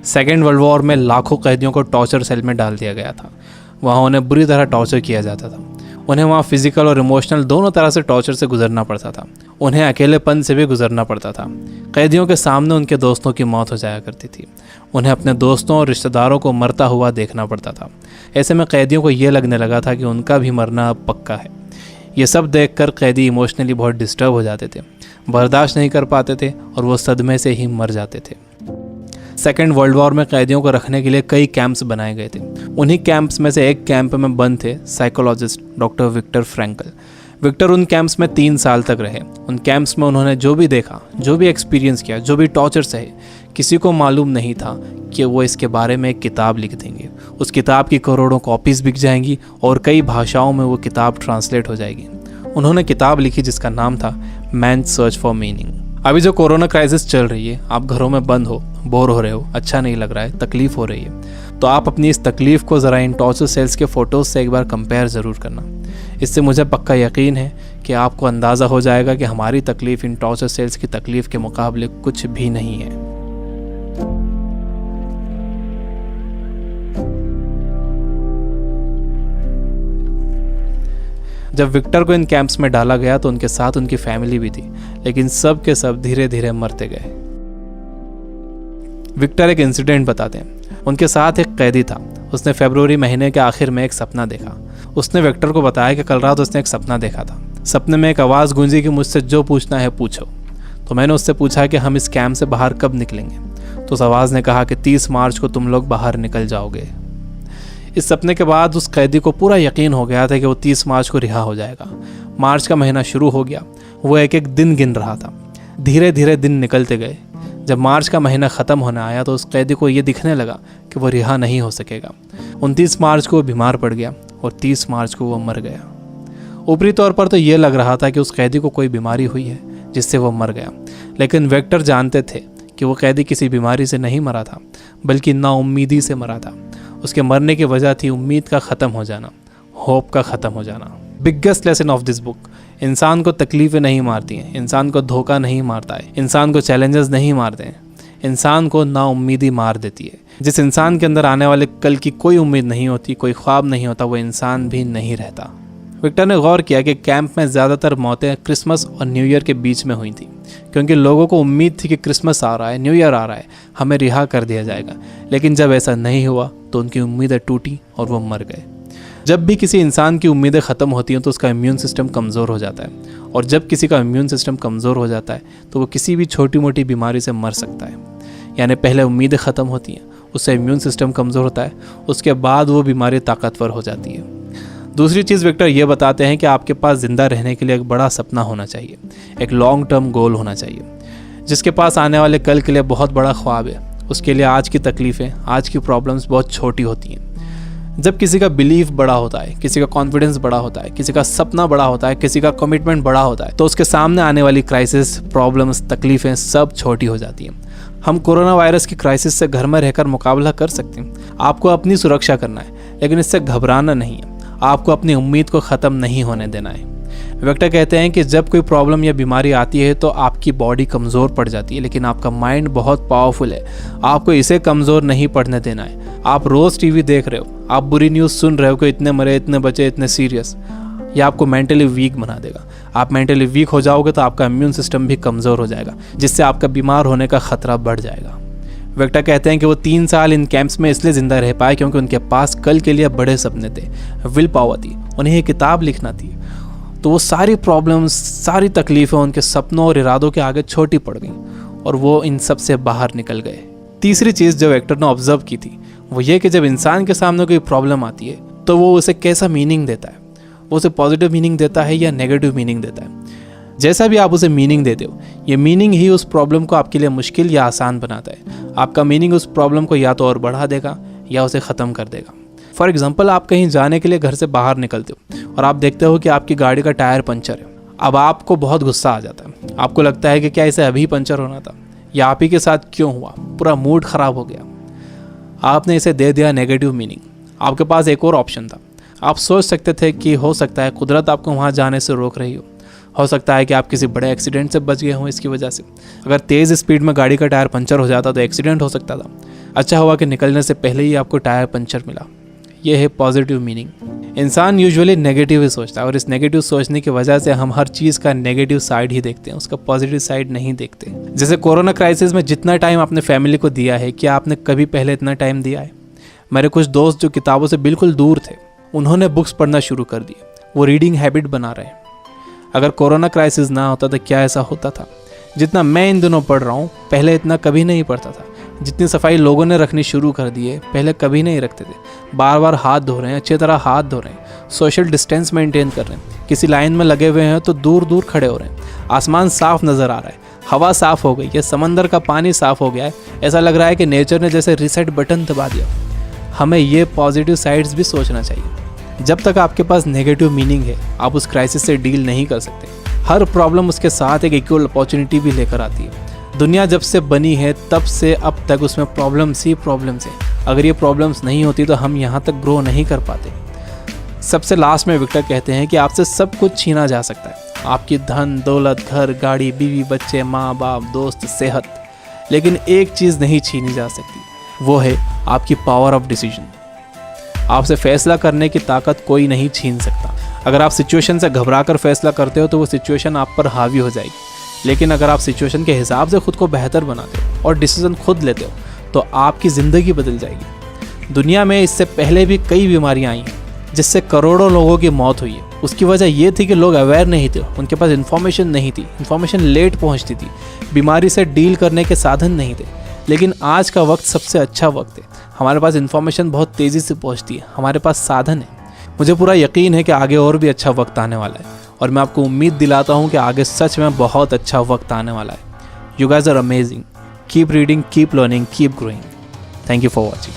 Second world war में लाखों कैदियों को टॉर्चर सेल में डाल दिया गया था। वहाँ उन्हें बुरी तरह टॉर्चर किया जाता था। उन्हें वहाँ फिजिकल और इमोशनल दोनों तरह से टॉर्चर से गुजरना पड़ता था। उन्हें अकेलेपन से भी गुजरना पड़ता था। कैदियों के सामने उनके दोस्तों की मौत हो जाया करती थी। उन्हें अपने दोस्तों और रिश्तेदारों को मरता हुआ देखना पड़ता था। ऐसे में कैदियों को ये लगने लगा था कि उनका भी मरना अब पक्का है। ये सब देखकर कैदी इमोशनली बहुत डिस्टर्ब हो जाते थे, बर्दाश्त नहीं कर पाते थे और वो सदमे से ही मर जाते थे। सेकेंड वर्ल्ड वॉर में कैदियों को रखने के लिए कई कैंप्स बनाए गए थे। उन्हीं कैंप्स में से एक कैंप में बंद थे psychologist doctor Victor Frankl. Victor उन कैंप्स में 3 साल तक रहे। उन कैंप्स में उन्होंने जो भी देखा, जो भी एक्सपीरियंस किया, जो भी टॉर्चर सहे, किसी को मालूम नहीं था कि वो इसके बारे में एक किताब लिख देंगे। उस किताब की करोड़ों कॉपीज़ बिक जाएंगी और कई भाषाओं में वो किताब ट्रांसलेट हो जाएगी। उन्होंने किताब लिखी जिसका नाम था मैन सर्च फॉर मीनिंग। अभी जो कोरोना क्राइसिस चल रही है, आप घरों में बंद हो, बोर हो रहे हो, अच्छा नहीं लग रहा है, तकलीफ़ हो रही है, तो आप अपनी इस तकलीफ़ को ज़रा इन टॉर्चर सेल्स के फ़ोटोज़ से एक बार कंपेयर ज़रूर करना। इससे मुझे पक्का यकीन है कि आपको अंदाज़ा हो जाएगा कि हमारी तकलीफ़ इन टॉर्चर सेल्स की तकलीफ़ के मुकाबले कुछ भी नहीं है। जब विक्टर को इन कैंप्स में डाला गया तो उनके साथ उनकी फैमिली भी थी, लेकिन सब के सब धीरे धीरे मरते गए। विक्टर एक इंसिडेंट बताते हैं। उनके साथ एक कैदी था। उसने फरवरी महीने के आखिर में एक सपना देखा। उसने विक्टर को बताया कि कल रात उसने एक सपना देखा था। सपने में एक आवाज़ गूंजी कि मुझसे जो पूछना है पूछो। तो मैंने उससे पूछा कि हम इस कैंप से बाहर कब निकलेंगे। तो उस आवाज़ ने कहा कि 30 मार्च को तुम लोग बाहर निकल जाओगे। इस सपने के बाद उस कैदी को पूरा यकीन हो गया था कि वो 30 मार्च को रिहा हो जाएगा। मार्च का महीना शुरू हो गया। वो एक एक दिन गिन रहा था। धीरे धीरे दिन निकलते गए। जब मार्च का महीना ख़त्म होने आया तो उस कैदी को ये दिखने लगा कि वो रिहा नहीं हो सकेगा। 29 मार्च को वो बीमार पड़ गया और 30 मार्च को वो मर गया। ऊपरी तौर पर तो ये लग रहा था कि उस कैदी को कोई बीमारी हुई है जिससे वो मर गया, लेकिन विक्टर जानते थे कि वो कैदी किसी बीमारी से नहीं मरा था, बल्कि नाउम्मीदी से मरा था। उसके मरने की वजह थी उम्मीद का ख़त्म हो जाना, होप का ख़त्म हो जाना। Biggest lesson of this book, इंसान को तकलीफ़ें नहीं मारती हैं, इंसान को धोखा नहीं मारता है, इंसान को चैलेंजेस नहीं मारते हैं, इंसान को नाउम्मीदी मार देती है। जिस इंसान के अंदर आने वाले कल की कोई उम्मीद नहीं होती, कोई ख्वाब नहीं होता, वो इंसान भी नहीं रहता। विक्टर ने गौर किया कि कैंप में ज़्यादातर मौतें क्रिसमस और न्यू ईयर के बीच में हुई थी, क्योंकि लोगों को उम्मीद थी कि क्रिसमस आ रहा है, न्यू ईयर आ रहा है, हमें रिहा कर दिया जाएगा। लेकिन जब ऐसा नहीं हुआ तो उनकी उम्मीदें टूटी और वो मर गए। जब भी किसी इंसान की उम्मीदें ख़त्म होती हैं तो उसका इम्यून सिस्टम कमज़ोर हो जाता है, और जब किसी का इम्यून सिस्टम कमज़ोर हो जाता है तो वो किसी भी छोटी मोटी बीमारी से मर सकता है। यानी पहले उम्मीदें ख़त्म होती हैं, उससे इम्यून सिस्टम कमज़ोर होता है, उसके बाद वो बीमारी ताकतवर हो जाती है। दूसरी चीज़ विक्टर ये बताते हैं कि आपके पास ज़िंदा रहने के लिए एक बड़ा सपना होना चाहिए, एक लॉन्ग टर्म गोल होना चाहिए। जिसके पास आने वाले कल के लिए बहुत बड़ा ख्वाब है, उसके लिए आज की तकलीफ़ें, आज की प्रॉब्लम्स बहुत छोटी होती हैं। जब किसी का बिलीफ बड़ा होता है, किसी का कॉन्फिडेंस बड़ा होता है, किसी का सपना बड़ा होता है, किसी का कमिटमेंट बड़ा होता है, तो उसके सामने आने वाली क्राइसिस, प्रॉब्लम्स, तकलीफ़ें सब छोटी हो जाती हैं। हम कोरोना वायरस की क्राइसिस से घर में रहकर मुकाबला कर सकते हैं। आपको अपनी सुरक्षा करना है, लेकिन इससे घबराना नहीं है। आपको अपनी उम्मीद को ख़त्म नहीं होने देना है। विक्टर कहते हैं कि जब कोई प्रॉब्लम या बीमारी आती है तो आपकी बॉडी कमज़ोर पड़ जाती है, लेकिन आपका माइंड बहुत पावरफुल है। आपको इसे कमज़ोर नहीं पड़ने देना है। आप रोज़ टीवी देख रहे हो, आप बुरी न्यूज़ सुन रहे हो कि इतने मरे, इतने बचे, इतने सीरियस, यह आपको मेंटली वीक बना देगा। आप मेंटली वीक हो जाओगे तो आपका इम्यून सिस्टम भी कमज़ोर हो जाएगा, जिससे आपका बीमार होने का ख़तरा बढ़ जाएगा। विक्टर कहते हैं कि वो 3 साल इन कैंप्स में इसलिए ज़िंदा रह पाए क्योंकि उनके पास कल के लिए बड़े सपने थे, विल पावर थी, उन्हें एक किताब लिखना थी। तो वो सारी प्रॉब्लम्स, सारी तकलीफ़ें उनके सपनों और इरादों के आगे छोटी पड़ गईं और वो इन सब से बाहर निकल गए। तीसरी चीज़ जो विक्टर ने ऑब्जर्व की थी वो ये कि जब इंसान के सामने कोई प्रॉब्लम आती है तो वो उसे कैसा मीनिंग देता है। वो उसे पॉजिटिव मीनिंग देता है या नेगेटिव मीनिंग देता है। जैसा भी आप उसे मीनिंग देते हो, ये मीनिंग ही उस प्रॉब्लम को आपके लिए मुश्किल या आसान बनाता है। आपका मीनिंग उस प्रॉब्लम को या तो और बढ़ा देगा या उसे ख़त्म कर देगा। फॉर एग्जाम्पल, आप कहीं जाने के लिए घर से बाहर निकलते हो और आप देखते हो कि आपकी गाड़ी का टायर पंचर है। अब आपको बहुत गुस्सा आ जाता है। आपको लगता है कि क्या इसे अभी पंचर होना था, या आप ही के साथ क्यों हुआ, पूरा मूड ख़राब हो गया। आपने इसे दे दिया नेगेटिव मीनिंग। आपके पास एक और ऑप्शन था। आप सोच सकते थे कि हो सकता है कुदरत आपको वहाँ जाने से रोक रही हो सकता है कि आप किसी बड़े एक्सीडेंट से बच गए हों इसकी वजह से। अगर तेज़ स्पीड में गाड़ी का टायर पंचर हो जाता तो एक्सीडेंट हो सकता था। अच्छा हुआ कि निकलने से पहले ही आपको टायर पंचर मिला। यह है पॉजिटिव मीनिंग। इंसान यूजुअली नेगेटिव ही सोचता है और इस नेगेटिव सोचने की वजह से हम हर चीज़ का नेगेटिव साइड ही देखते हैं, उसका पॉजिटिव साइड नहीं देखते। जैसे कोरोना क्राइसिस में जितना टाइम आपने फैमिली को दिया है, क्या आपने कभी पहले इतना टाइम दिया है? मेरे कुछ दोस्त जो किताबों से बिल्कुल दूर थे, उन्होंने बुक्स पढ़ना शुरू कर दिए, वो रीडिंग हैबिट बना रहे हैं। अगर कोरोना क्राइसिस ना होता तो क्या ऐसा होता था? जितना मैं इन दिनों पढ़ रहा हूँ, पहले इतना कभी नहीं पढ़ता था। जितनी सफाई लोगों ने रखनी शुरू कर दी है, पहले कभी नहीं रखते थे। बार बार हाथ धो रहे हैं, अच्छी तरह हाथ धो रहे हैं, सोशल डिस्टेंस मेंटेन कर रहे हैं। किसी लाइन में लगे हुए हैं तो दूर दूर खड़े हो रहे हैं। आसमान साफ नज़र आ रहा है, हवा साफ हो गई है, समंदर का पानी साफ हो गया है। ऐसा लग रहा है कि नेचर ने जैसे रीसेट बटन दबा दिया। हमें ये पॉजिटिव साइड्स भी सोचना चाहिए। जब तक आपके पास नेगेटिव मीनिंग है, आप उस क्राइसिस से डील नहीं कर सकते। हर प्रॉब्लम उसके साथ एक इक्वल अपॉर्चुनिटी भी लेकर आती है। दुनिया जब से बनी है तब से अब तक उसमें प्रॉब्लम्स ही प्रॉब्लम्स हैं। अगर ये प्रॉब्लम्स नहीं होती तो हम यहाँ तक ग्रो नहीं कर पाते। सबसे लास्ट में विक्टर कहते हैं कि आपसे सब कुछ छीना जा सकता है, आपकी धन दौलत, घर, गाड़ी, बीवी, बच्चे, माँ बाप, दोस्त, सेहत, लेकिन एक चीज़ नहीं छीनी जा सकती, वो है आपकी पावर ऑफ डिसीजन। आपसे फैसला करने की ताकत कोई नहीं छीन सकता। अगर आप सिचुएशन से घबराकर फैसला करते हो तो वो सिचुएशन आप पर हावी हो जाएगी, लेकिन अगर आप सिचुएशन के हिसाब से खुद को बेहतर बनाते हो और डिसीजन खुद लेते हो तो आपकी ज़िंदगी बदल जाएगी। दुनिया में इससे पहले भी कई बीमारियां आई हैं जिससे करोड़ों लोगों की मौत हुई है। उसकी वजह ये थी कि लोग अवेयर नहीं थे, उनके पास इन्फॉर्मेशन नहीं थी, इन्फॉर्मेशन लेट पहुंचती थी, बीमारी से डील करने के साधन नहीं थे। लेकिन आज का वक्त सबसे अच्छा वक्त है। हमारे पास इन्फॉर्मेशन बहुत तेज़ी से पहुंचती है, हमारे पास साधन है। मुझे पूरा यकीन है कि आगे और भी अच्छा वक्त आने वाला है और मैं आपको उम्मीद दिलाता हूँ कि आगे सच में बहुत अच्छा वक्त आने वाला है। You guys are amazing. Keep reading, keep learning, keep growing. Thank you for watching.